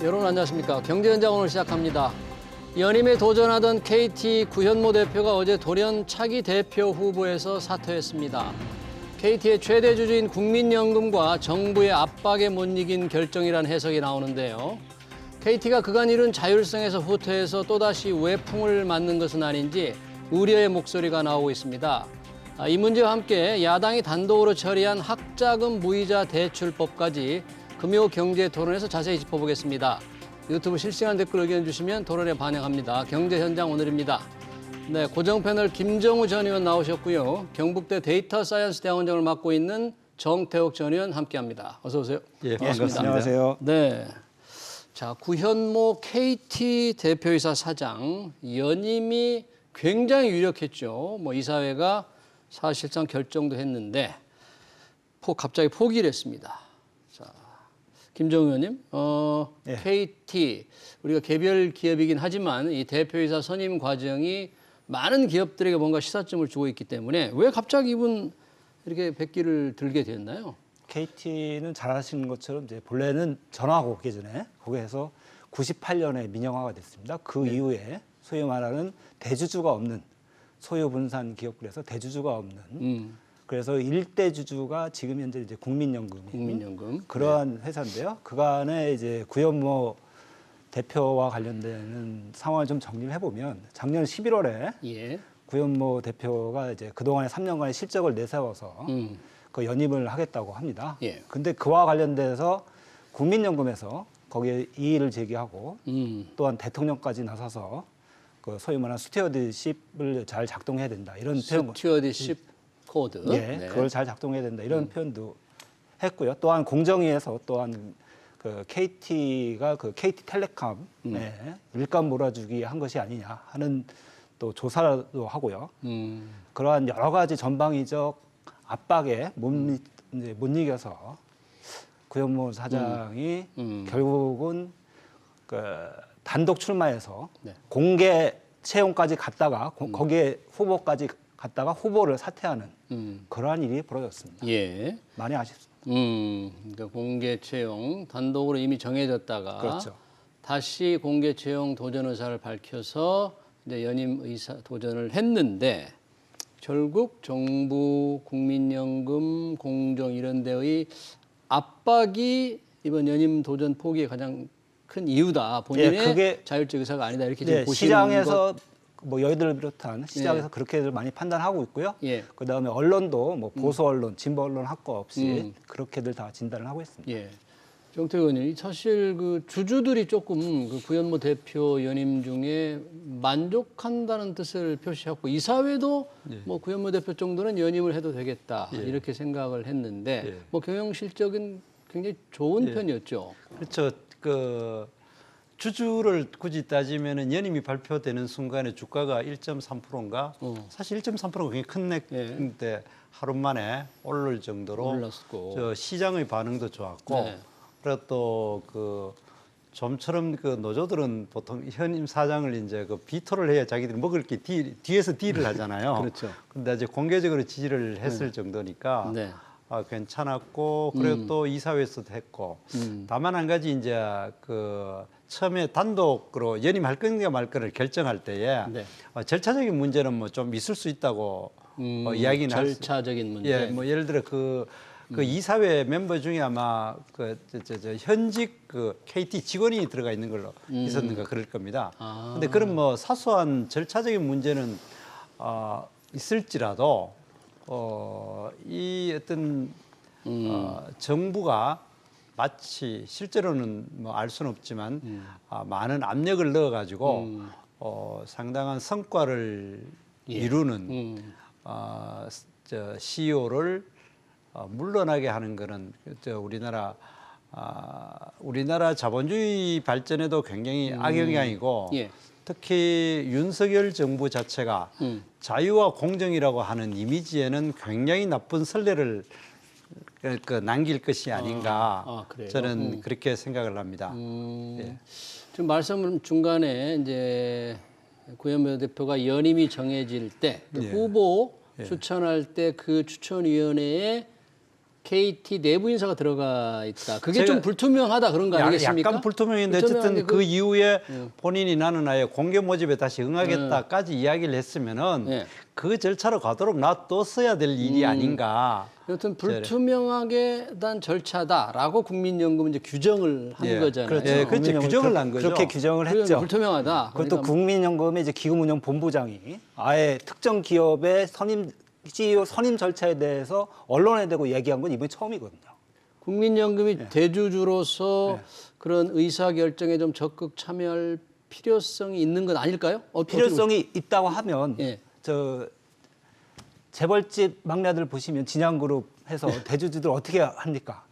여러분 안녕하십니까. 경제현장 오늘 시작합니다. 연임에 도전하던 KT 구현모 대표가 어제 돌연 차기 대표 후보에서 사퇴했습니다. KT의 최대 주주인 국민연금과 정부의 압박에 못 이긴 결정이란 해석이 나오는데요. KT가 그간 이룬 자율성에서 후퇴해서 또다시 외풍을 맞는 것은 아닌지 우려의 목소리가 나오고 있습니다. 이 문제와 함께 야당이 단독으로 처리한 학자금 무이자 대출법까지 금요 경제 토론에서 자세히 짚어보겠습니다. 유튜브 실시간 댓글 의견 주시면 토론에 반영합니다. 경제 현장 오늘입니다. 네, 고정 패널 김정우 전 의원 나오셨고요. 경북대 데이터 사이언스 대학원장을 맡고 있는 정태욱 전 의원 함께합니다. 어서 오세요. 예, 반갑습니다. 안녕하세요. 네. 자, 구현모 KT 대표이사 사장 연임이 굉장히 유력했죠. 이사회가 사실상 결정도 했는데 갑자기 포기를 했습니다. 자, 김정우 의원님, 예. KT 우리가 개별 기업이긴 하지만 이 대표이사 선임 과정이 많은 기업들에게 뭔가 시사점을 주고 있기 때문에 왜 갑자기 이분 이렇게 백기를 들게 됐나요? KT는 잘 아시는 것처럼 이제 본래는 전화하고 오기 전에 거기에서 98년에 민영화가 됐습니다. 그 이후에 소위 말하는 대주주가 없는 소유 분산 기업들에서 대주주가 없는 그래서 일대 주주가 지금 현재 이제 국민연금 그러한 회사인데요. 그간에 이제 구현모 대표와 관련되는 상황을 좀 정리를 해보면 작년 11월에 예. 구현모 대표가 이제 그동안의 3년간의 실적을 내세워서 그 연임을 하겠다고 합니다. 예. 근데 그와 관련돼서 국민연금에서 거기에 이의를 제기하고 또한 대통령까지 나서서 그 소위 말하는 스튜어드십을 잘 작동해야 된다 이런 표현. 스튜어드십 코드. 예, 네. 그걸 잘 작동해야 된다 이런 표현도 했고요. 또한 공정위에서 또한 그 KT가 그 KT텔레콤에 일감 몰아주기 한 것이 아니냐 하는 또 조사도 하고요. 그러한 여러 가지 전방위적 압박에 못 이겨서 구현모 사장이 결국은 그 단독 출마해서 네. 공개 채용까지 갔다가 거기에 후보까지 갔다가 후보를 사퇴하는 그러한 일이 벌어졌습니다. 예. 많이 아쉽습니다. 그러니까 공개 채용 단독으로 이미 정해졌다가 그렇죠. 다시 공개 채용 도전 의사를 밝혀서 이제 연임 의사 도전을 했는데 결국 정부, 국민연금, 공정 이런 데의 압박이 이번 연임 도전 포기의 가장 큰 이유다. 본인의 예, 그게 자율적 의사가 아니다. 이렇게 지금 네, 보시는 시장에서 뭐 여의도를 비롯한 시장에서 예. 그렇게들 많이 판단하고 있고요. 예. 그다음에 언론도 뭐 보수 언론, 진보 언론 할 거 없이 그렇게들 다 진단을 하고 있습니다. 예. 정태욱 의원님, 사실 그 주주들이 조금 그 구현모 대표 연임 중에 만족한다는 뜻을 표시하고 이사회도 뭐 구현모 대표 정도는 연임을 해도 되겠다 이렇게 생각을 했는데 뭐 경영 실적은 굉장히 좋은 편이었죠. 그렇죠. 그 주주를 굳이 따지면은 연임이 발표되는 순간에 주가가 1.3%인가? 사실 1.3%가 굉장히 큰 액인데 하루 만에 오를 정도로 올랐고 저 시장의 반응도 좋았고 네. 그리고 또 그 좀처럼 그 노조들은 보통 현임 사장을 이제 그 비토를 해야 자기들이 먹을 게 뒤에서 딜을 하잖아요. 그렇죠. 근데 이제 공개적으로 지지를 했을 정도니까 네. 괜찮았고 그리고 또 이사회에서도 했고 다만 한 가지 이제 그 처음에 단독으로 연임할 건가 말 거를 결정할 때에 네. 절차적인 문제는 뭐 좀 있을 수 있다고 이야기는 할 수. 절차적인 문제. 예, 뭐 예를 들어 그 이사회 멤버 중에 아마 현직 그 KT 직원이 들어가 있는 걸로 있었는가 그럴 겁니다. 근데 그런 뭐 사소한 절차적인 문제는 있을지라도 이 어떤 정부가 마치 실제로는 뭐 알 수는 없지만 많은 압력을 넣어가지고 상당한 성과를 이루는 CEO를 물러나게 하는 거는 우리나라 자본주의 발전에도 굉장히 악영향이고 예. 특히 윤석열 정부 자체가 자유와 공정이라고 하는 이미지에는 굉장히 나쁜 선례를 남길 것이 아닌가 그래요? 저는 그렇게 생각을 합니다. 예. 지금 말씀 중간에 이제 구현모 대표가 연임이 정해질 때 그 후보 추천할 때 그 추천위원회에 KT 내부 인사가 들어가 있다. 그게 제가 좀 불투명하다 그런 거 아니겠습니까? 약간 불투명인데 불투명한데 어쨌든 그 이후에 본인이 나는 아예 공개 모집에 다시 응하겠다까지 이야기를 했으면은 네. 그 절차로 가도록 놔뒀어야 될 일이 아닌가. 여튼 불투명하게 단 절차다라고 국민연금 이제 규정을 한 예, 거잖아요. 그렇죠. 예, 그렇죠. 국민연금을 규정을 한 거죠. 그렇게 규정을 그건 했죠. 불투명하다. 그것도 그러니까 국민연금의 이제 기금운용본부장이 아예 특정 기업의 CEO 선임 절차에 대해서 언론에 대고 얘기한 건 이번이 처음이거든요. 국민연금이 대주주로서 그런 의사 결정에 좀 적극 참여할 필요성이 있는 건 아닐까요? 필요성이 있다고 하면 예. 저 재벌집 막내들 보시면 진양그룹 해서 대주주들 어떻게 합니까?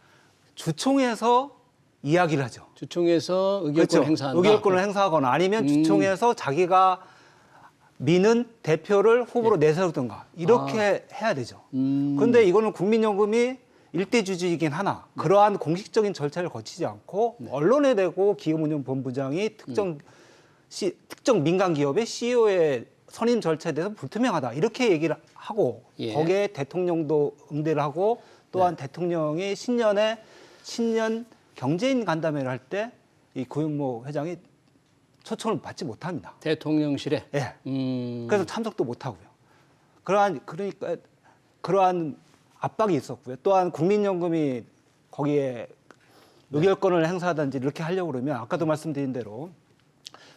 주총에서 이야기를 하죠. 주총에서 의결권 그렇죠. 행사한다. 의결권을 행사하거나 아니면 주총에서 자기가 미는 대표를 후보로 내세우든가 이렇게 해야 되죠. 그런데 이거는 국민연금이 일대 주주이긴 하나 그러한 공식적인 절차를 거치지 않고 언론에 대고 기금운용본부장이 특정 민간 기업의 CEO의 선임 절차에 대해서 불투명하다 이렇게 얘기를 하고 예. 거기에 대통령도 응대를 하고 또한 대통령이 신년 경제인 간담회를 할 때 이 고영모 회장이 초청을 받지 못합니다. 대통령실에. 예. 그래서 참석도 못 하고요. 그러한 압박이 있었고요. 또한 국민연금이 거기에 의결권을 행사하든지 이렇게 하려고 그러면 아까도 말씀드린 대로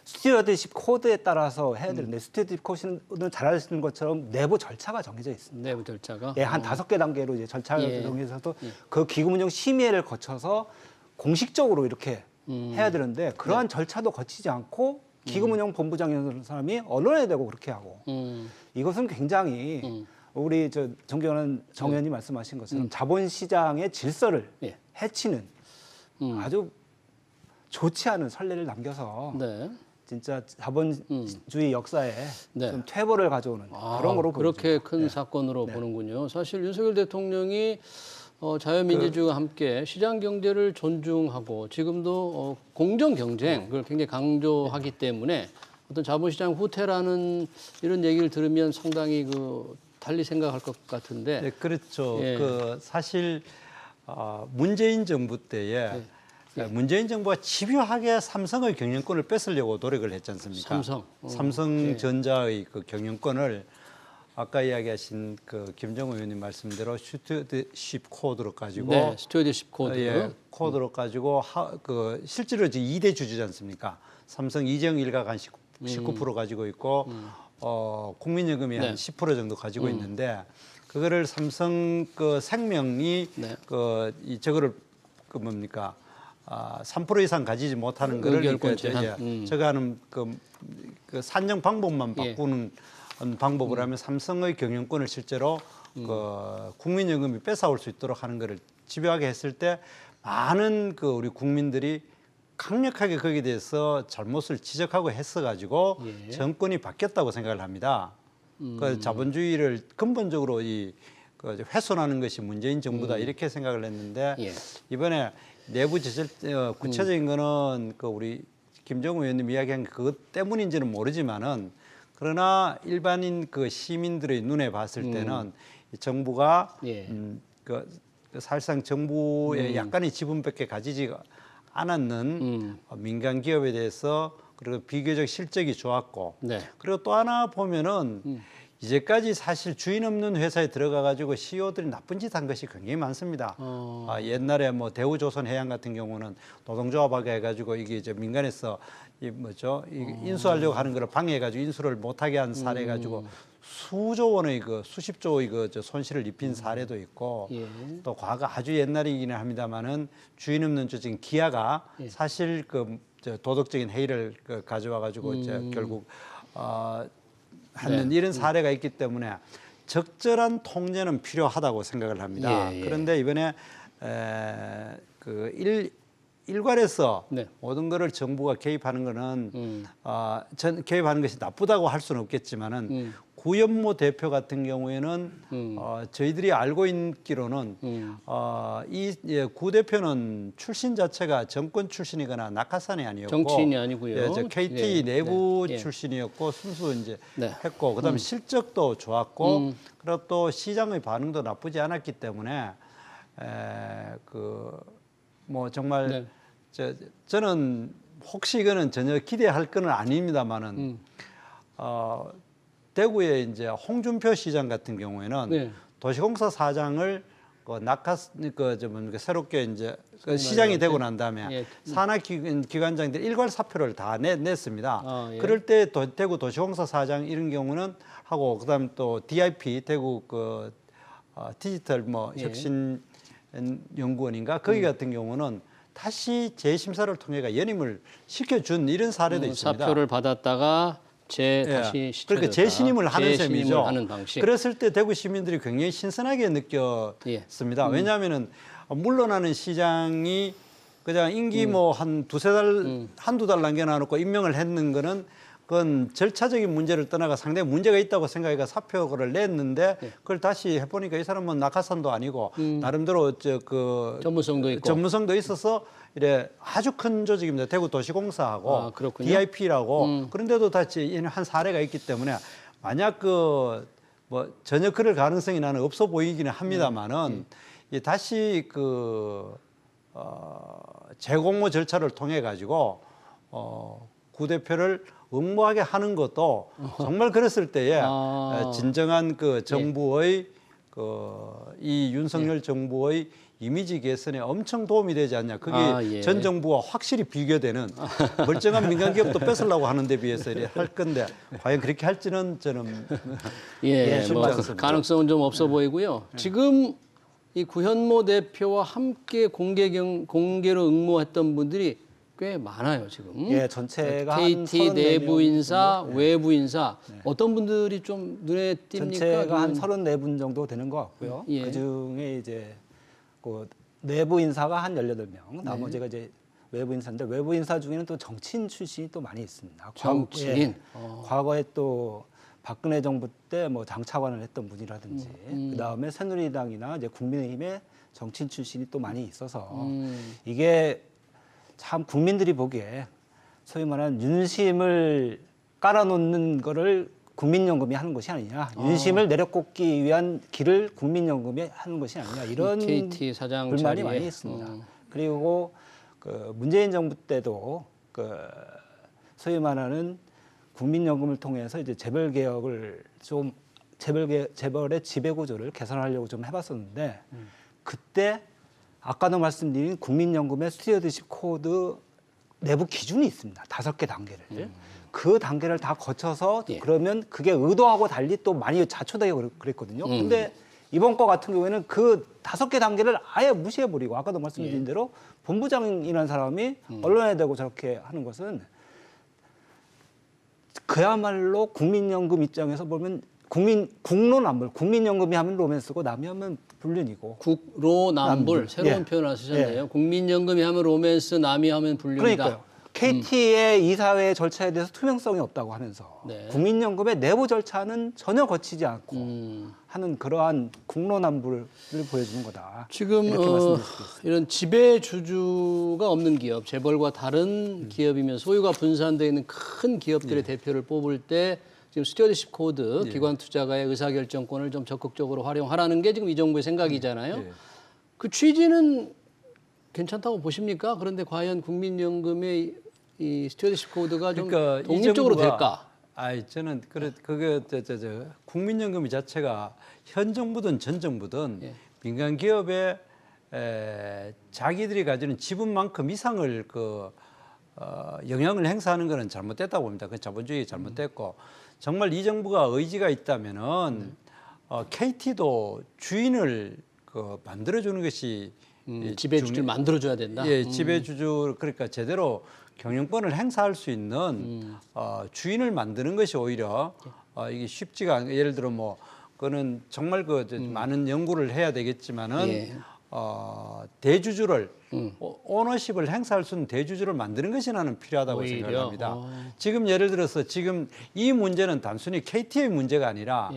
스튜어드십 코드에 따라서 해야 되는데 스튜어드십 코드는 잘 아시는 것처럼 내부 절차가 정해져 있습니다. 내부 절차가. 예, 한 5개 단계로 이제 절차가 예. 정해져서 그 기금운용 심의회를 거쳐서 공식적으로 이렇게 해야 되는데 그러한 절차도 거치지 않고 기금운용 본부장이라는 사람이 언론에 대고 그렇게 하고 이것은 굉장히 우리 저 존경하는 정 의원님 말씀하신 것처럼 자본시장의 질서를 예. 해치는 아주 좋지 않은 선례를 남겨서 네. 진짜 자본주의 역사에 네. 좀 퇴보를 가져오는 그런 거로 그렇게 보여집니다. 큰 사건으로 보는군요. 사실 윤석열 대통령이 자유민주주의와 함께 시장 경제를 존중하고 지금도 공정 경쟁 그걸 굉장히 강조하기 때문에 어떤 자본시장 후퇴라는 이런 얘기를 들으면 상당히 달리 생각할 것 같은데. 네, 그렇죠. 예. 사실 문재인 정부 때에 문재인 정부가 집요하게 삼성의 경영권을 뺏으려고 노력을 했지 않습니까? 삼성. 삼성전자의 그 경영권을 아까 이야기하신 그 김정우 의원님 말씀대로 스튜어드십 코드로 가지고 네, 스튜어드십 코드. 예, 코드로 가지고 실제로 지금 2대 주주지 않습니까? 삼성 이재용 일가가 한 19% 가지고 있고 국민연금이 한 10% 정도 가지고 있는데 그거를 삼성 생명이 네. 저거를 뭡니까? 3% 이상 가지지 못하는 거를 의결권 제한. 저거 하는 그 산정 방법만 예. 바꾸는 방법을 하면 삼성의 경영권을 실제로 국민연금이 뺏어올 수 있도록 하는 것을 집요하게 했을 때 많은 우리 국민들이 강력하게 거기에 대해서 잘못을 지적하고 했어가지고 예. 정권이 바뀌었다고 생각을 합니다. 그 자본주의를 근본적으로 훼손하는 것이 문재인 정부다 이렇게 생각을 했는데 예. 이번에 내부 구체적인 거는 우리 김정우 의원님 이야기한 그것 때문인지는 모르지만은 그러나 일반인 시민들의 눈에 봤을 때는 이 정부가 예. 사실상 정부의 약간의 지분밖에 가지지 않았는 민간 기업에 대해서 그리고 비교적 실적이 좋았고 네. 그리고 또 하나 보면은 이제까지 사실 주인 없는 회사에 들어가 가지고 CEO들이 나쁜 짓 한 것이 굉장히 많습니다. 옛날에 대우조선해양 같은 경우는 노동조합하게 해가지고 이게 이제 민간에서 인수하려고 하는 걸 방해해가지고 인수를 못하게 한 사례 가지고 수조 원의 수십조의 손실을 입힌 사례도 있고 예. 또 과거 아주 옛날이기는 합니다만은 주인 없는 지금 기아가 사실 도덕적인 해이를 가져와 가지고 결국 하는 이런 사례가 있기 때문에 적절한 통제는 필요하다고 생각을 합니다. 예, 예. 그런데 이번에 일괄해서 네. 모든 것을 정부가 개입하는 거는 개입하는 것이 나쁘다고 할 수는 없겠지만은 구현모 대표 같은 경우에는 저희들이 알고 있기로는 구 대표는 출신 자체가 정권 출신이거나 낙하산이 아니었고 정치인이 아니고요. KT 예. 내부 네. 예. 출신이었고 순수 이제 네. 했고 그다음에 실적도 좋았고 그리고 또 시장의 반응도 나쁘지 않았기 때문에 그 뭐 정말 네. 저는 혹시 이거는 전혀 기대할 거는 아닙니다만은 대구의 이제 홍준표 시장 같은 경우에는 네. 도시공사 사장을 새롭게 이제 그 시장이 되고 난 다음에 예. 산하기관장들 일괄 사표를 다 냈습니다. 아, 예. 그럴 때 대구 도시공사 사장 이런 경우는 하고 그다음 또 DIP 대구 디지털 예. 혁신 연구원인가 거기 같은 경우는 다시 재심사를 통해가 연임을 시켜준 이런 사례도 있습니다. 사표를 받았다가 다시 그러니까 재신임을 하는 재신임을 셈이죠. 하는 방식. 그랬을 때 대구 시민들이 굉장히 신선하게 느꼈습니다. 예. 왜냐하면은 물러나는 시장이 그냥 임기 한 두세 달, 한두 달 남겨놔놓고 임명을 했는 거는 그건 절차적인 문제를 떠나가 상당히 문제가 있다고 생각해가 사표를 냈는데 그걸 다시 해보니까 이 사람은 낙하산도 아니고 나름대로 전문성도 있고. 전문성도 있어서 이래 아주 큰 조직입니다. 대구 도시공사하고 아, 그렇군요. DIP라고 그런데도 다시 한 사례가 있기 때문에 만약 전혀 그럴 가능성이 나는 없어 보이기는 합니다만은 다시 재공모 절차를 통해 가지고 구 대표를 응모하게 하는 것도 정말 그랬을 때에 진정한 정부의 이 윤석열 정부의 이미지 개선에 엄청 도움이 되지 않냐. 그게 전 정부와 확실히 비교되는 멀쩡한 민간 기업도 뺏으려고 하는 데 비해서 이래 할 건데 과연 그렇게 할지는 저는 쉽지 않습니다. 가능성은 좀 없어 보이고요. 지금 이 구현모 대표와 함께 공개로 응모했던 분들이 꽤 많아요 지금. 예, 전체가 KT 한 내부 34명 인사, 정도? 외부 인사 어떤 분들이 좀 눈에 띕니까? 전체가 한 34분 정도 되는 것 같고요. 예. 그 중에 이제 내부 인사가 한 18명, 나머지가 이제 외부 인사인데 외부 인사 중에는 또 정치인 출신이 또 많이 있습니다. 정치인. 과거에 또 박근혜 정부 때 장차관을 했던 분이라든지 그다음에 새누리당이나 이제 국민의힘의 정치인 출신이 또 많이 있어서 이게 참 국민들이 보기에 소위 말하는 윤심을 깔아놓는 거를 국민연금이 하는 것이 아니냐, 윤심을 내려꽂기 위한 길을 국민연금이 하는 것이 아니냐 이런 KT 사장 불만이 자리에. 많이 있습니다. 그리고 문재인 정부 때도 소위 말하는 국민연금을 통해서 이제 재벌 개혁을 좀 재벌의 지배 구조를 개선하려고 좀 해봤었는데 그때 아까도 말씀드린 국민연금의 스튜어드십 코드 내부 기준이 있습니다. 5개 단계를. 그 단계를 다 거쳐서 그러면 그게 의도하고 달리 또 많이 자초되고 그랬거든요. 근데 이번 거 같은 경우에는 그 5개 단계를 아예 무시해버리고 아까도 말씀드린 대로 본부장이라는 사람이 언론에 대고 저렇게 하는 것은 그야말로 국민연금 입장에서 보면 국로남불, 국민연금이 하면 로맨스고 남이 하면 불륜이고. 국로남불 새로운 표현을 쓰셨네요. 국민연금이 하면 로맨스, 남이 하면 불륜이다. 그러니까요. KT의 이사회 절차에 대해서 투명성이 없다고 하면서 국민연금의 내부 절차는 전혀 거치지 않고 하는 그러한 국로남불을 보여주는 거다. 지금 이렇게 말씀드릴 수 있습니다. 이런 지배주주가 없는 기업, 재벌과 다른 기업이면 소유가 분산되어 있는 큰 기업들의 대표를 뽑을 때 지금 스튜어드십 코드, 기관 투자가의 의사결정권을 좀 적극적으로 활용하라는 게 지금 이 정부의 생각이잖아요. 그 취지는 괜찮다고 보십니까? 그런데 과연 국민연금의 이 스튜어드십 코드가 좀 독립적으로 될까? 저는 그게 국민연금 자체가 현 정부든 전 정부든 민간 기업에 자기들이 가지는 지분만큼 이상을 영향을 행사하는 것은 잘못됐다고 봅니다. 그 자본주의 잘못됐고 정말 이 정부가 의지가 있다면은 KT도 주인을 만들어주는 것이 지배주주를 만들어줘야 된다. 지배주주 그러니까 제대로 경영권을 행사할 수 있는 주인을 만드는 것이 오히려 이게 쉽지가 않. 예를 들어 그거는 정말 많은 연구를 해야 되겠지만은 대주주를 오너십을 행사할 수 있는 대주주를 만드는 것이 나는 필요하다고 오히려? 생각합니다. 지금 예를 들어서 지금 이 문제는 단순히 KT의 문제가 아니라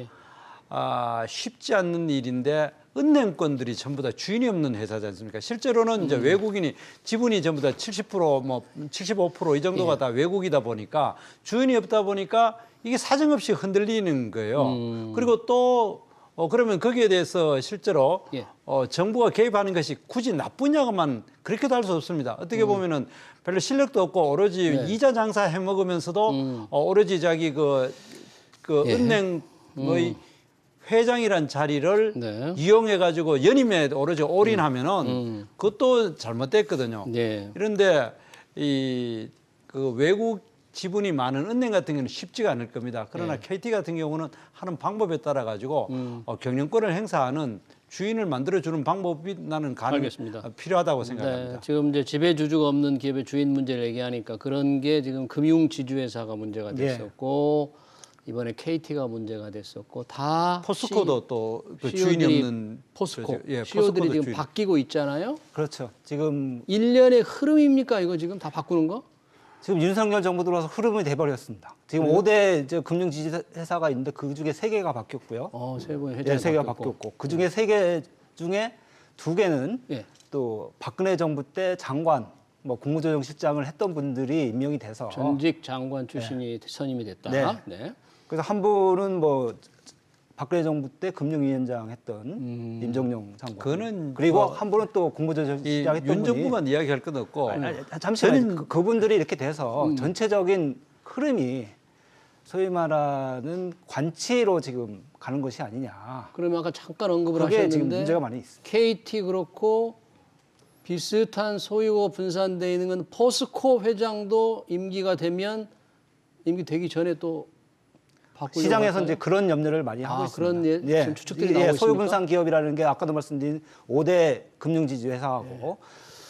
쉽지 않는 일인데 은행권들이 전부 다 주인이 없는 회사지 않습니까? 실제로는 이제 외국인이 지분이 전부 다 70% 75% 이 정도가 다 외국이다 보니까 주인이 없다 보니까 이게 사정없이 흔들리는 거예요. 그리고 또 그러면 거기에 대해서 실제로 예. 정부가 개입하는 것이 굳이 나쁘냐고만 그렇게도 할 수 없습니다. 어떻게 보면은 별로 실력도 없고 오로지 네. 이자 장사 해 먹으면서도 오로지 자기 그 예. 은행의 회장이란 자리를 네. 이용해 가지고 연임에 오로지 올인하면은 그것도 잘못됐거든요. 네. 그런데 그 외국 지분이 많은 은행 같은 경우는 쉽지가 않을 겁니다. 그러나 KT 같은 경우는 하는 방법에 따라 가지고 경영권을 행사하는 주인을 만들어주는 방법이 나는 알겠습니다. 필요하다고 네, 생각합니다. 지금 이제 지배 주주가 없는 기업의 주인 문제를 얘기하니까 그런 게 지금 금융 지주회사가 문제가 됐었고 이번에 KT가 문제가 됐었고 다 포스코도 또 그 CEO들이 주인이 없는 포스코 그렇죠. 예, CEO들이 포스코도 지금 주인. 바뀌고 있잖아요. 그렇죠. 지금 일련의 흐름입니까? 이거 지금 다 바꾸는 거? 윤석열 정부 들어와서 흐름이 돼버렸습니다. 지금 5대 이제 금융지주 회사가 있는데 그 중에 3개가 바뀌었고요. 세 번 네, 회장이 3개가 바뀌었고. 바뀌었고 그 중에 3개 중에 2개는 예. 또 박근혜 정부 때 장관, 뭐 국무조정실장을 했던 분들이 임명이 돼서 전직 장관 출신이 선임이 됐다. 네. 네. 그래서 한 분은 뭐 박근혜 정부 때 금융위원장 했던 임정용 장관. 그거는 그리고 뭐 한 분은 또 국무조정실장 했던 윤 분이 정부만 이야기할 건 없고 잠시만요. 그분들이 이렇게 돼서 전체적인 흐름이 소위 말하는 관치로 지금 가는 것이 아니냐. 그러면 아까 잠깐 언급을 그게 하셨는데 지금 문제가 많이 있습니다. KT 그렇고 비슷한 소유가 분산되어 있는 건 포스코 회장도 임기가 되면 임기 되기 전에 또 바꾸려고 시장에서 할까요? 이제 그런 염려를 많이 하고 있습니다. 그런 지금 추측들이 나오고 소유 있습니까? 분산 기업이라는 게 아까도 말씀드린 5대 금융지주 회사하고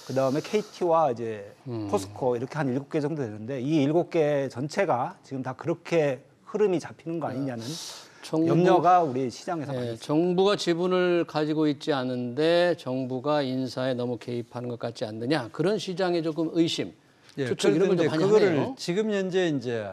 그다음에 KT와 이제 포스코 이렇게 한 7개 정도 되는데 이 7개 전체가 지금 다 그렇게 흐름이 잡히는 거 아니냐는 염려가 우리 시장에서 많이 있습니다. 정부가 지분을 가지고 있지 않은데 정부가 인사에 너무 개입하는 것 같지 않느냐 그런 시장의 조금 의심, 추측 이런 걸 좀 많이 그거를 하네요. 지금 현재 이제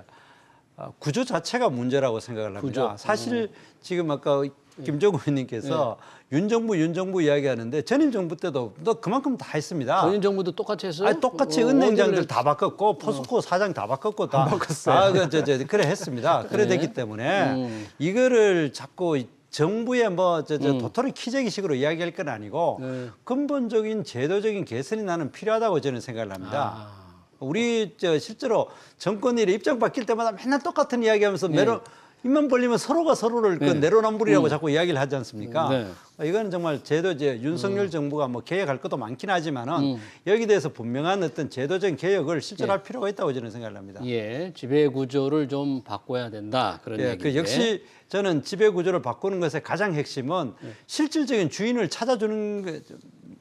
구조 자체가 문제라고 생각을 합니다. 구조. 사실 지금 아까 김정우 의원님께서 윤 정부 이야기하는데 전임 정부 때도 너 그만큼 다 했습니다. 전임 정부도 똑같이 했어요? 아니, 똑같이 은행장들 다 바꿨고 포스코 사장 다 바꿨고 다 바꿨어요. 그래 했습니다. 그래 됐기 때문에 이거를 자꾸 정부의 뭐 도토리 키재기식으로 이야기할 건 아니고 근본적인 제도적인 개선이 나는 필요하다고 저는 생각을 합니다. 우리 실제로 정권이 입장 바뀔 때마다 맨날 똑같은 이야기하면서 입만 벌리면 서로가 서로를 그 내로남불이라고 자꾸 이야기를 하지 않습니까? 이거는 정말 제도 이제 윤석열 정부가 뭐 개혁할 것도 많긴 하지만은 여기 대해서 분명한 어떤 제도적인 개혁을 실제로 할 필요가 있다고 저는 생각을 합니다. 예, 지배 구조를 좀 바꿔야 된다 그런 얘기인데. 그 역시 저는 지배 구조를 바꾸는 것의 가장 핵심은 실질적인 주인을 찾아주는 게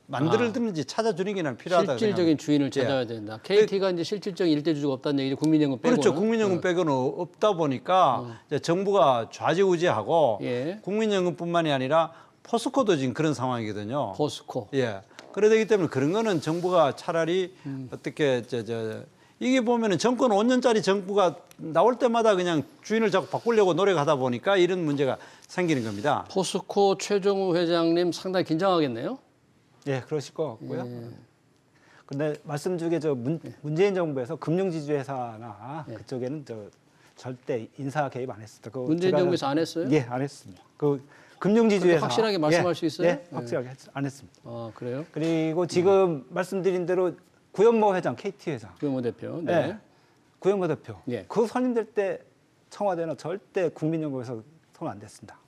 만들든지 찾아주는 게 난 필요하다고 실질적인 생각합니다. 주인을 찾아야 된다. KT가 이제 실질적인 일대 주주가 없다는 얘기죠. 국민연금 빼고는. 그렇죠. 국민연금 빼고는 없다 보니까 이제 정부가 좌지우지하고 국민연금뿐만이 아니라 포스코도 지금 그런 상황이거든요. 포스코. 예. 그래 되기 때문에 그런 거는 정부가 차라리 어떻게 이게 보면은 정권 5년짜리 정부가 나올 때마다 그냥 주인을 자꾸 바꾸려고 노력하다 보니까 이런 문제가 생기는 겁니다. 포스코 최종우 회장님 상당히 긴장하겠네요. 예, 그러실 것 같고요. 근데 말씀 중에 문재인 정부에서 금융지주 회사나 그쪽에는 절대 인사 개입 안 했습니다. 문재인 정부에서 안 했어요? 예, 안 했습니다. 그 금융지주 회사 확실하게 말씀할 수 있어요? 예, 확실하게 안 했습니다. 아, 그래요? 그리고 지금 말씀드린 대로 구현모 회장, KT 회장, 구현모 대표. 네. 구현모 대표, 예. 그 선임될 때 청와대는 절대 국민연금에서 손 안 댔습니다.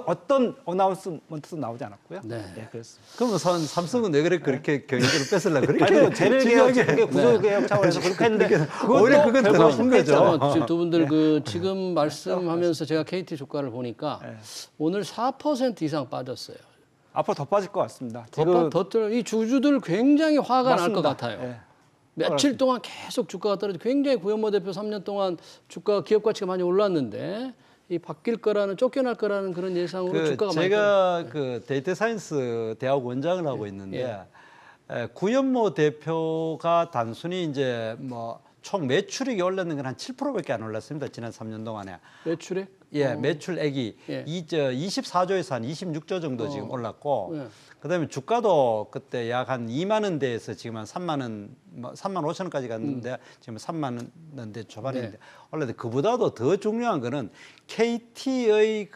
어떤 어나운스먼트도 나오지 않았고요. 네. 예, 그렇습니다. 그러면 삼성은 왜 그렇게 경영권을 뺏으려고 그렇게 아니, 재벌개혁, 구조개혁 차원에서 그렇게 했는데 오히려 그건 더 나쁜 거죠. 잠깐만, 지금 두 분들 지금 말씀하면서 제가 KT 주가를 보니까 오늘 4% 이상 빠졌어요. 앞으로 더 빠질 것 같습니다. 지금 이 주주들 굉장히 화가 날 것 맞습니다. 같아요. 예. 며칠 동안 계속 주가가 떨어지고 굉장히 구현모 대표 3년 동안 주가 기업 가치가 많이 올랐는데 이 바뀔 거라는 쫓겨날 거라는 그런 예상으로 주가가 많이 제가 그 데이터 사이언스 대학 원장을 하고 있는데 구현모 대표가 단순히 이제 뭐 총 매출액이 올랐는 건 한 7%밖에 안 올랐습니다. 지난 3년 동안에. 매출액? 매출액이 예. 24조에서 한 26조 정도 지금 올랐고 예. 그다음에 주가도 그때 약 한 2만 원대에서 지금 한 3만 원, 3만 5천 원까지 갔는데 지금 3만 원대 초반인데 원래 그보다도 더 중요한 거는 KT의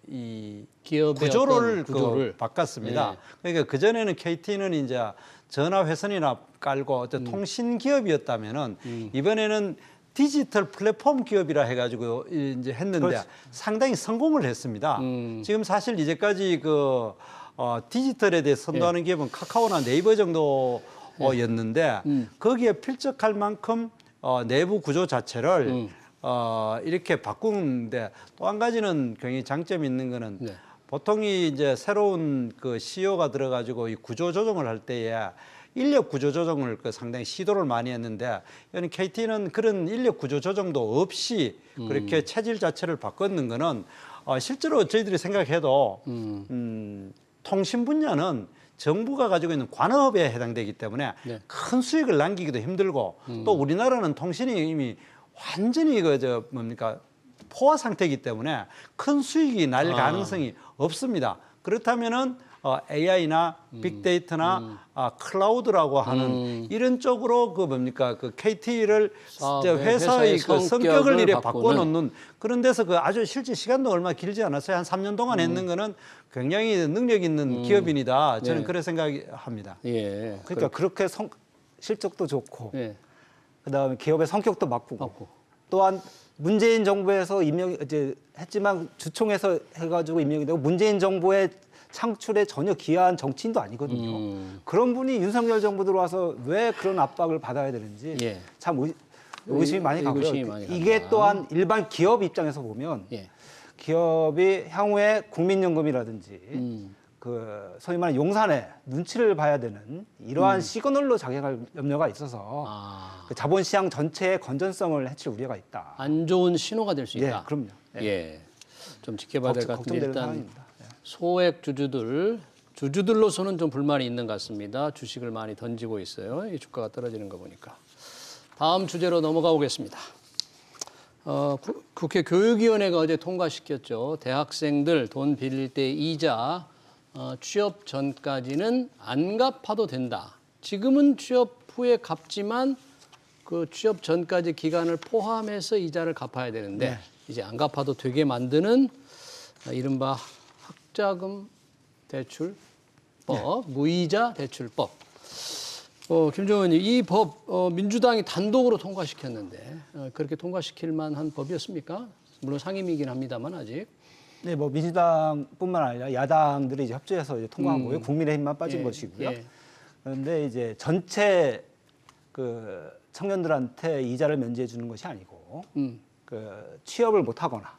이 기업의 구조를, 어떤 구조를. 바꿨습니다. 그러니까 그 전에는 KT는 이제 전화 회선이나 깔고 어떤 통신 기업이었다면은 이번에는 디지털 플랫폼 기업이라 해가지고 이제 했는데 그렇지. 상당히 성공을 했습니다. 지금 사실 이제까지 디지털에 대해 선도하는 기업은 카카오나 네이버 정도였는데 거기에 필적할 만큼 내부 구조 자체를 이렇게 바꾸는데 또 한 가지는 굉장히 장점이 있는 거는 네. 보통 이제 새로운 CEO가 들어가지고 이 구조 조정을 할 때에 인력 구조 조정을 상당히 시도를 많이 했는데 이런 KT는 그런 인력 구조 조정도 없이 그렇게 체질 자체를 바꿨는 거는 실제로 저희들이 생각해도 통신 분야는 정부가 가지고 있는 관업에 해당되기 때문에 네. 큰 수익을 남기기도 힘들고 또 우리나라는 통신이 이미 완전히 포화 상태이기 때문에 큰 수익이 날 가능성이 없습니다. 그렇다면은 AI나 빅데이터나 클라우드라고 하는 이런 쪽으로 KT를 회사의 성격을 이래 바꿔놓는 그런 데서 아주 실제 시간도 얼마 길지 않았어요. 한 3년 동안 했는 거는 굉장히 능력 있는 기업인이다. 저는 네. 그렇게 생각합니다. 예. 그러니까 그렇게 실적도 좋고 예. 그다음에 기업의 성격도 바꾸고 또한 문재인 정부에서 임명 이제 했지만 주총에서 해가지고 임명이 되고 문재인 정부의 창출에 전혀 기여한 정치인도 아니거든요. 그런 분이 윤석열 정부 들어와서 왜 그런 압박을 받아야 되는지 예. 참 의심이 많이 가고요. 의구심이 많이 이게 간다. 또한 일반 기업 입장에서 보면 예. 기업이 향후에 국민연금이라든지 소위 말하는 용산에 눈치를 봐야 되는 이러한 시그널로 작용할 염려가 있어서 그 자본시장 전체의 건전성을 해칠 우려가 있다. 안 좋은 신호가 될 수 예, 있다. 그럼요. 예. 좀 지켜봐야 될 것 같은데 걱정되는 일단 상황입니다. 예. 소액 주주들로서는 좀 불만이 있는 것 같습니다. 주식을 많이 던지고 있어요. 이 주가가 떨어지는 거 보니까. 다음 주제로 넘어가 보겠습니다. 국회 교육위원회가 어제 통과시켰죠. 대학생들 돈 빌릴 때 이자 취업 전까지는 안 갚아도 된다. 지금은 취업 후에 갚지만 그 취업 전까지 기간을 포함해서 이자를 갚아야 되는데 네. 이제 안 갚아도 되게 만드는 이른바 학자금 대출법, 무이자 대출법. 김종원 의원님, 이 법 민주당이 단독으로 통과시켰는데 그렇게 통과시킬 만한 법이었습니까? 물론 상임이긴 합니다만 아직. 네, 뭐 민주당뿐만 아니라 야당들이 이제 협조해서 이제 통과한 거고요. 국민의힘만 빠진 예, 것이고요. 예. 그런데 이제 전체 청년들한테 이자를 면제해 주는 것이 아니고 취업을 못 하거나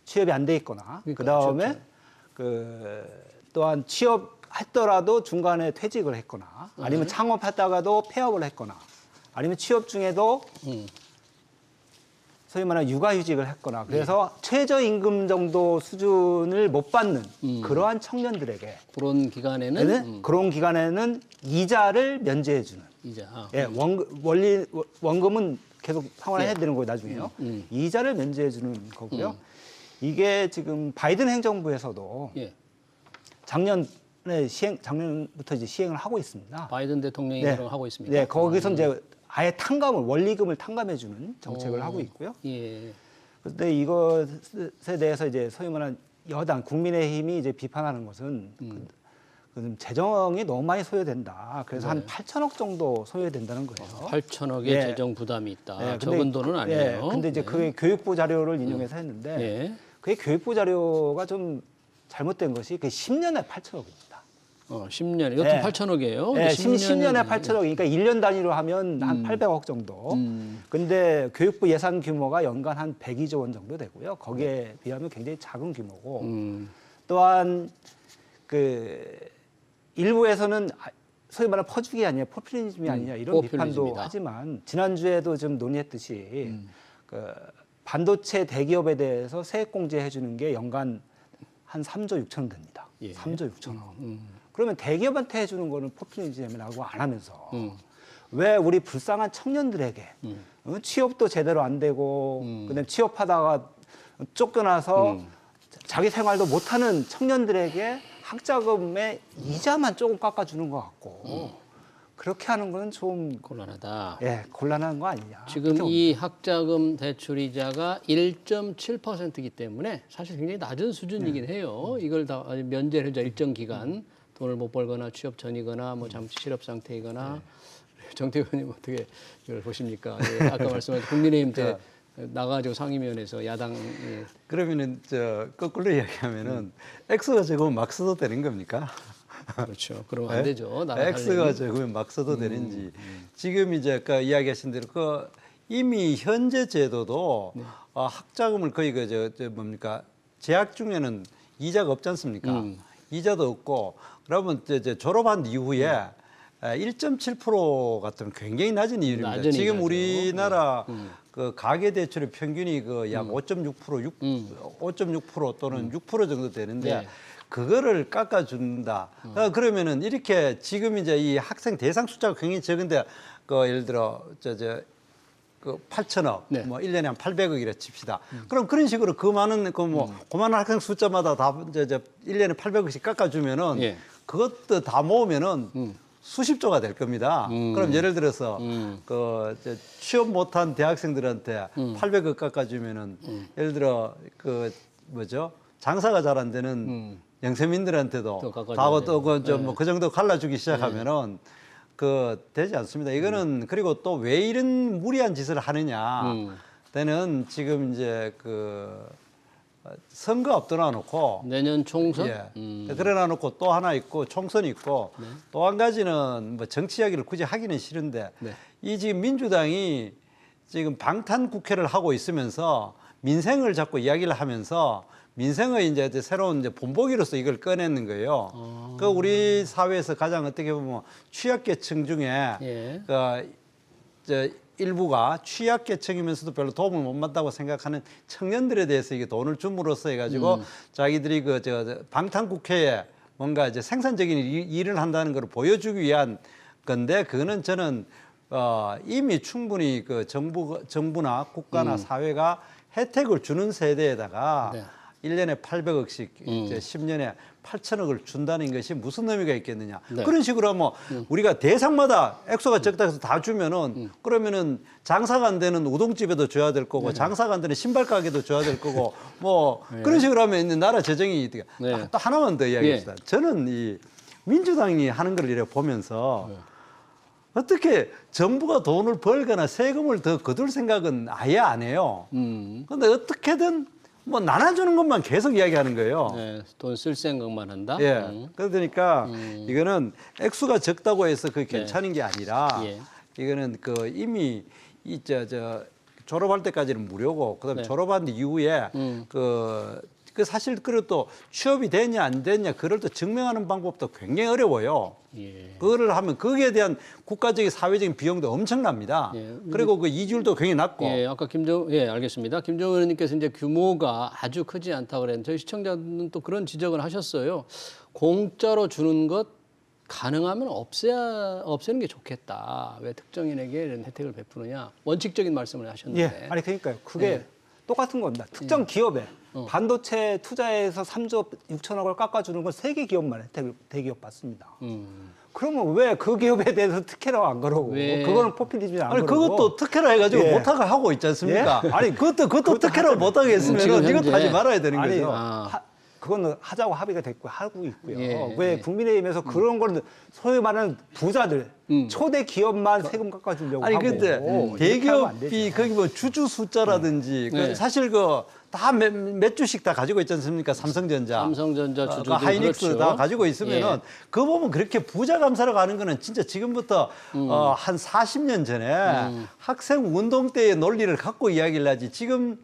취업이 안 돼 있거나 그러니까, 그다음에 또한 취업했더라도 중간에 퇴직을 했거나 아니면 창업했다가도 폐업을 했거나 아니면 취업 중에도 소위 말하는 육아휴직을 했거나 그래서 최저임금 정도 수준을 못 받는 그러한 청년들에게 그런 기간에는 그런 기간에는 이자를 면제해 주는 이자. 예, 원금은 계속 상환해야 되는 거예요, 나중에요. 이자를 면제해 주는 거고요. 이게 지금 바이든 행정부에서도 예. 작년부터 이제 시행을 하고 있습니다. 바이든 대통령이 네. 그럼 하고 있습니다. 네, 거기서 이제 아예 원리금을 탕감해 주는 정책을 하고 있고요. 예. 그런데 이것에 대해서 이제 소위 말하는 여당 국민의힘이 이제 비판하는 것은 재정이 너무 많이 소요된다. 그래서 한 8천억 정도 소요된다는 거예요. 8천억의 예. 재정 부담이 있다. 네, 적은 돈은 아니에요. 네, 근데 이제 그게 교육부 자료를 인용해서 했는데 예. 그게 교육부 자료가 좀 잘못된 것이 그 10년에 8천억입니다. 10년. 이것도 네. 8천억이에요. 네, 10년에 8천억. 그러니까 1년 단위로 하면 한 800억 정도. 근데 교육부 예산 규모가 연간 한 102조 원 정도 되고요. 거기에 비하면 굉장히 작은 규모고. 또한 일부에서는 소위 말하는 퍼주기 아니냐, 포퓰리즘이 아니냐 이런 비판도 포퓰리즘이다. 하지만 지난주에도 좀 논의했듯이 반도체 대기업에 대해서 세액 공제해 주는 게 연간 한 3조 6천 원 됩니다. 예. 3조 6천 원. 그러면 대기업한테 해주는 거는 포퓰리즘이라고 안 하면서 왜 우리 불쌍한 청년들에게 취업도 제대로 안 되고 그다음에 취업하다가 쫓겨나서 자기 생활도 못하는 청년들에게 학자금의 이자만 조금 깎아주는 것 같고 그렇게 하는 건 좀 곤란하다. 곤란한 거 아니냐. 지금 이 학자금 대출 이자가 1.7%이기 때문에 사실 굉장히 낮은 수준이긴 해요. 이걸 다 면제를 해줘 일정 기간 돈을 못 벌거나 취업 전이거나 뭐 잠시 실업 상태이거나 정태근 의원님 어떻게 이걸 보십니까? 예, 아까 말씀하신 국민의힘 때 나가지고 상임위원회에서 야당 그러면은 거꾸로 이야기하면은 X가 적으면 막 써도 되는 겁니까? 그렇죠. 그러면 안 되죠. 나라 X가 적으면 막 써도 되는지. 지금 이제 아까 이야기하신 대로 이미 현재 제도도 학자금을 거의 뭡니까 재학 중에는 이자가 없지 않습니까? 이자도 없고 그러면 이제 졸업한 이후에 1.7% 같으면 굉장히 낮은 이율입니다. 낮은 지금 이자죠. 우리나라 그 가계 대출의 평균이 약 5.6%, 5.6% 또는 6% 정도 되는데 네. 그거를 깎아준다. 그러면은 이렇게 지금 이제 이 학생 대상 숫자가 굉장히 적은데 예를 들어 그 8천억, 네. 뭐 1년에 한 800억이라 칩시다. 그럼 그런 식으로 그 많은 그만한 학생 숫자마다 다 1년에 800억씩 깎아주면은 예. 그것도 다 모으면은 수십조가 될 겁니다. 그럼 예를 들어서 취업 못한 대학생들한테 800억 깎아주면은 예를 들어 장사가 잘 안 되는 영세민들한테도 또 깎아줘야 다 돼요. 그 정도 갈라주기 시작하면은 되지 않습니다. 이거는 그리고 또 왜 이런 무리한 짓을 하느냐. 때는 지금 이제 선거 앞두나 놓고 내년 총선? 그래 놓고 또 하나 있고 총선이 있고 또 한 가지는 뭐 정치 이야기를 굳이 하기는 싫은데 네. 이 지금 민주당이 지금 방탄 국회를 하고 있으면서 민생을 자꾸 이야기를 하면서 민생의 이제 새로운 본보기로서 이걸 꺼내는 거예요. 그 우리 사회에서 가장 어떻게 보면 취약계층 중에 예. 일부가 취약계층이면서도 별로 도움을 못 받다고 생각하는 청년들에 대해서 이게 돈을 줌으로써 해가지고 자기들이 방탄국회에 뭔가 이제 생산적인 일을 한다는 걸 보여주기 위한 건데 그거는 저는 이미 충분히 정부나 국가나 사회가 혜택을 주는 세대에다가 네. 1년에 800억씩 이제 10년에 8천억을 준다는 것이 무슨 의미가 있겠느냐. 네. 그런 식으로 하면 우리가 대상마다 액수가 적다 해서 다 주면은 그러면은 장사가 안 되는 우동집에도 줘야 될 거고 장사가 안 되는 신발 가게도 줘야 될 거고 뭐 그런 식으로 하면 이제 나라 재정이 네. 또 하나만 더 이야기합시다. 저는 이 민주당이 하는 걸 이렇게 보면서 어떻게 정부가 돈을 벌거나 세금을 더 거둘 생각은 아예 안 해요. 근데 어떻게든 뭐 나눠주는 것만 계속 이야기하는 거예요. 네, 돈 쓸 생각만 한다. 예. 그러니까 이거는 액수가 적다고 해서 그게 괜찮은 게 아니라 예. 이거는 이미 졸업할 때까지는 무료고 그다음에 네. 졸업한 이후에 사실 그리고 또 취업이 되냐 안 되냐 그걸 또 증명하는 방법도 굉장히 어려워요. 예. 그거를 하면 거기에 대한 국가적인 사회적인 비용도 엄청납니다. 예. 그리고 그 이주율도 굉장히 낮고. 예, 아까 알겠습니다. 김정은 의원님께서 이제 규모가 아주 크지 않다고 그랬는데 저희 시청자들은 또 그런 지적을 하셨어요. 공짜로 주는 것 가능하면 없애는 게 좋겠다. 왜 특정인에게 이런 혜택을 베푸느냐. 원칙적인 말씀을 하셨는데. 아니 그러니까요. 그게 똑같은 겁니다. 특정 기업에 반도체 투자해서 3조 6천억을 깎아주는 건 세계 기업만 혜택을 대기업 받습니다. 그러면 왜 그 기업에 대해서 특혜라고 안 그러고 그거는 포퓰리즘이 안 아니 그러고 그것도 특혜라 해가지고 예. 못하게 하고 있지 않습니까? 예? 아니 그것도 특혜라고 못하게 했으면 지금 이것도 현재 하지 말아야 되는 아니, 거죠. 그거는 하자고 합의가 됐고 하고 있고요. 예, 왜 예. 국민의힘에서 그런 걸 소위 말하는 부자들 초대 기업만 세금 깎아주려고 아니 하고 근데 이렇게 하면 안 대기업이 되죠. 거기 뭐 주주 숫자라든지 네. 사실 다 몇 주씩 다 가지고 있지 않습니까? 삼성전자, 삼성전자 주주들 하이닉스 그렇죠. 다 가지고 있으면은 예. 그거 보면 그렇게 부자 감사로 가는 거는 진짜 지금부터 한 40년 전에 학생 운동 때의 논리를 갖고 이야기를 하지 지금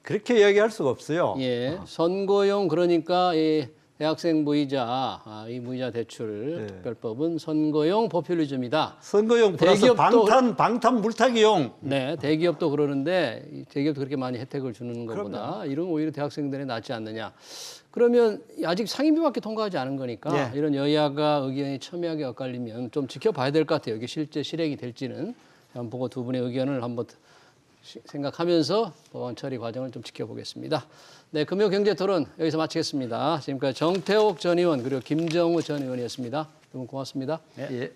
그렇게 이야기할 수가 없어요. 예, 선거용 그러니까 이 대학생 무이자, 이 무이자 대출 특별법은 선거용 포퓰리즘이다. 선거용 플러스 대기업도- 방탄 물타기용. 네, 대기업도 그러는데 이 대기업도 그렇게 많이 혜택을 주는 것보다 이런 오히려 대학생들이 낫지 않느냐. 그러면 아직 상임위밖에 통과하지 않은 거니까 예. 이런 여야가 의견이 첨예하게 엇갈리면 좀 지켜봐야 될 것 같아요. 이게 실제 실행이 될지는 한번 보고 두 분의 의견을 한번 생각하면서 법안 처리 과정을 좀 지켜보겠습니다. 네, 금요경제토론 여기서 마치겠습니다. 지금까지 정태옥 전 의원 그리고 김정우 전 의원이었습니다. 두 분 고맙습니다. 예.